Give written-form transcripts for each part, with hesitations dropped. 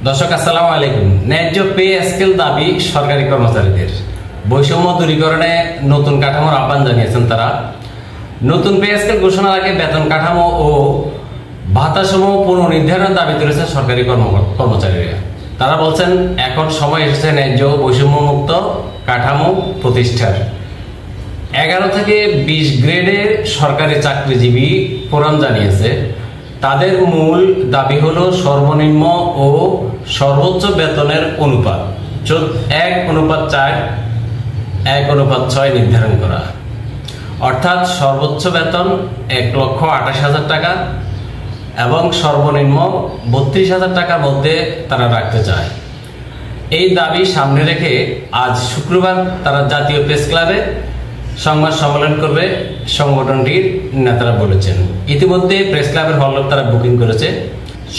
দর্শক আসসালামু আলাইকুম। ন্যায্য পে স্কেল দাবি সরকারি কর্মচারীদের। বৈষম্য দূরীকরণে নতুন কাঠামোর আহ্বান জানিয়েছেন তারা। নতুন পে স্কেল ঘোষণার আগে বেতন কাঠামো ও ভাতাসমূহ পুনর্নির্ধারণের দাবি তুলেছেন সরকারি কর্মচারীরা। তারা বলছেন এখন সময় এসেছে ন্যায্য বৈষম্যমুক্ত কাঠামো প্রতিষ্ঠার। 11 থেকে 20 গ্রেডের সরকারি চাকরিজীবী ফোরাম জানিয়েছে তাদের মূল দাবি হলো সর্বনিম্ন ও সর্বোচ্চ বেতনের অনুপাত 1:4, 1:6 নির্ধারণ করা, অর্থাৎ সর্বোচ্চ বেতন 1,28,000 টাকা এবং সর্বনিম্ন 32,000 টাকার মধ্যে তারা রাখতে চায়। এই দাবি সামনে রেখে আজ শুক্রবার তারা জাতীয় প্রেস ক্লাবে সংবাদ সম্মেলন করবে সংগঠনটির নেতারা বলেছেন। ইতিমধ্যে প্রেস ক্লাবের হল তারা বুকিং করেছে।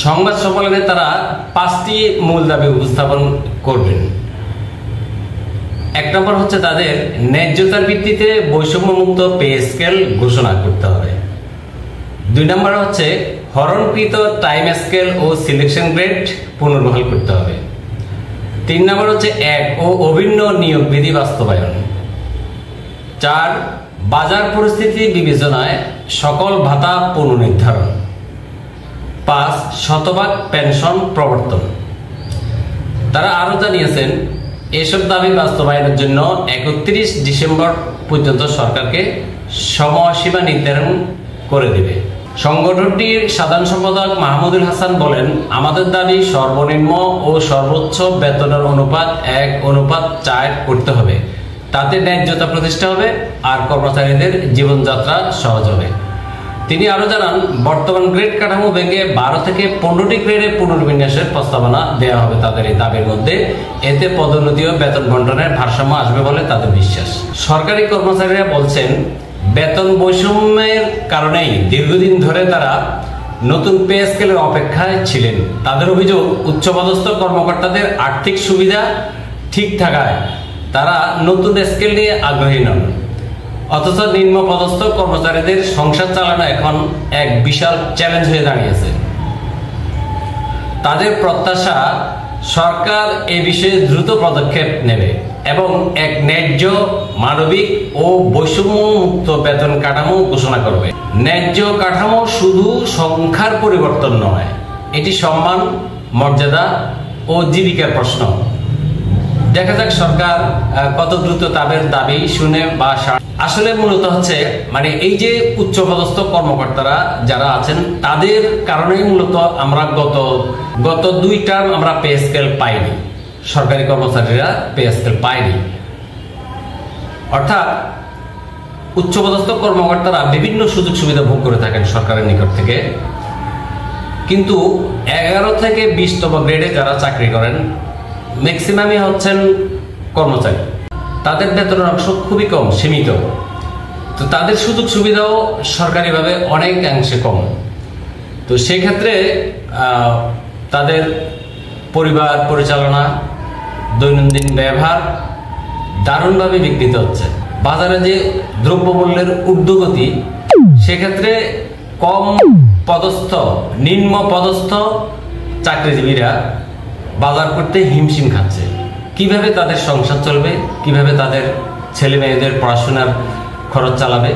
সংবাদ সম্মেলনে তারা 5টি মূল দাবি উপস্থাপন করবেন। 1 নম্বর হচ্ছে তাদের ন্যায্যতার ভিত্তিতে বৈষম্যমুক্ত পে স্কেল ঘোষণা করতে হবে। 2 নম্বর হচ্ছে হরণকৃত টাইম স্কেল ও সিলেকশন গ্রেড পুনর্বহাল করতে হবে। 3 নম্বর হচ্ছে এক ও অভিন্ন নিয়োগ বিধি বাস্তবায়ন। 4 বাজার পরিস্থিতি বিবেচনায় সকল ভাতা পুনর্নির্ধারণ। 5 শতভাগ পেনশন প্রবর্তন। তারা আরো জানিয়েছেন এসব দাবি বাস্তবায়নের জন্য 31 ডিসেম্বর পর্যন্ত সরকারকে সময়সীমা নির্ধারণ করে দেবে। সংগঠনটির সাধারণ সম্পাদক মাহমুদুল হাসান বলেন, আমাদের দাবি সর্বনিম্ন ও সর্বোচ্চ বেতনের অনুপাত 1:4 করতে হবে। তাতে ন্যায্যতা প্রতিষ্ঠা হবে আর কর্মচারীদের জীবনযাত্রা সহজ হবে। তিনি আরো জানান, বর্তমান গ্রেড কাঠামো ভেঙে 12 থেকে 15টি গ্রেডে পুনর্বিন্যাসের প্রস্তাবনা দেওয়া হবে তাদের এই দাবির মধ্যে। এতে পদোন্নতি ও বেতন বন্টনের ভারসাম্য আসবে বলে তাদের বিশ্বাস। সরকারি কর্মচারীরা বলছেন বেতন বৈষম্যের কারণেই দীর্ঘদিন ধরে তারা নতুন পে স্কেলের অপেক্ষায় ছিলেন। তাদের অভিযোগ উচ্চপদস্থ কর্মকর্তাদের আর্থিক সুবিধা ঠিক থাকায় তারা নতুন স্কেল নিয়ে আগ্রহী নন, অথচ নিম্ন পদস্থ কর্মচারীদের সংসার চালানো এখন এক বিশাল চ্যালেঞ্জ হয়ে দাঁড়িয়েছে। তাদের প্রত্যাশা সরকার এ বিষয়ে দ্রুত পদক্ষেপ নেবে এবং এক ন্যায্য, মানবিক ও বৈষম্যমুক্ত বেতন কাঠামো ঘোষণা করবে। ন্যায্য কাঠামো শুধু সংখ্যার পরিবর্তন নয়, এটি সম্মান, মর্যাদা ও জীবিকার প্রশ্ন। দেখা যাক সরকার কত দ্রুত তাদের দাবি শুনে বা আসলে মূলত হচ্ছে এই যে উচ্চপদস্থ কর্মকর্তারা যারা আছেন তাদের কারণেই মূলত আমরা গত 2 টার্ম আমরা পে স্কেল পাইনি, সরকারি কর্মচারীরা পে স্কেল পায়নি। অর্থাৎ উচ্চপদস্থ কর্মকর্তারা বিভিন্ন সুযোগ সুবিধা ভোগ করে থাকেন সরকারের নিকট থেকে, কিন্তু 11 থেকে 20তম গ্রেডে যারা চাকরি করেন ম্যাক্সিমামই হচ্ছেন কর্মচারী, তাদের বেতনের অংশ খুবই কম, সীমিত। তো তাদের সুযোগ সুবিধাও সরকারিভাবে অনেকাংশে কম। তো সেই ক্ষেত্রে তাদের পরিবার পরিচালনা, দৈনন্দিন ব্যবহার দারুণভাবে বিঘ্নিত হচ্ছে। বাজারে যে দ্রব্যমূল্যের ঊর্ধ্বগতি, সেক্ষেত্রে কম পদস্থ, নিম্ন পদস্থ চাকরিজীবীরা বাজার করতে হিমশিম খাচ্ছে। কিভাবে তাদের সংসার চলবে, কিভাবে তাদের ছেলে মেয়েদের পড়াশোনার খরচ চালাবে।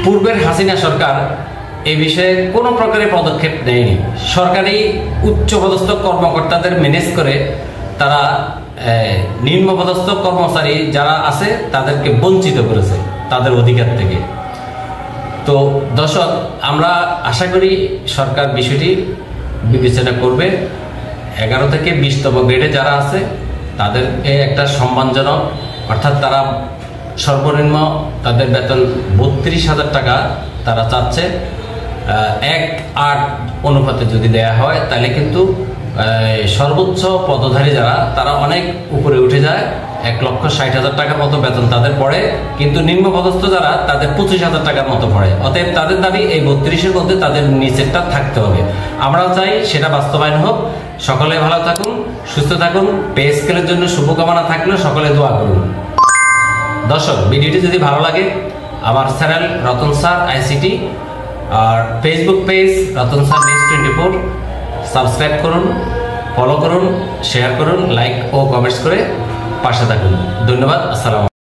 পূর্বের হাসিনা সরকার এ বিষয়ে কোনো প্রকারের পদক্ষেপ নেয়নি। সরকারি উচ্চপদস্থ কর্মকর্তাদের ম্যানেজ করে তারা নিম্নপদস্থ কর্মচারী যারা আছে তাদেরকে বঞ্চিত করেছে তাদের অধিকার থেকে। তো দর্শক, আমরা আশা করি সরকার বিষয়টি বিবেচনা করবে। 11 থেকে 20তম গ্রেডে যারা আছে তাদেরকে একটা সম্মানজনক, অর্থাৎ তারা সর্বনিম্ন তাদের বেতন 32,000 টাকা তারা চাচ্ছে। 1:8 অনুপাতে যদি দেয়া হয় তাহলে কিন্তু সর্বোচ্চ পদধারী যারা তারা অনেক উপরে উঠে যায়, 1,60,000 টাকার মতো বেতন তাদের পড়ে, কিন্তু নিম্ন পদস্থ যারা তাদের 25,000 টাকার মতো পড়ে। অতএব তাদের দাবি এই 32-এর মধ্যে তাদের নিচেরটা থাকতে হবে। আমরাও চাই সেটা বাস্তবায়ন হোক। সকলে ভালো থাকুন, সুস্থ থাকুন। পে স্কেলের জন্য শুভকামনা থাকলে সকলে দোয়া করুন। দর্শক, ভিডিওটি যদি ভালো লাগে আমার চ্যানেল রতন স্যার আইসিটি আর Facebook page Ratan sir news 24 subscribe করুন, ফলো করুন, শেয়ার করুন, লাইক ও কমেন্টস করে পাশে থাকুন। ধন্যবাদ। আসসালামু আলাইকুম।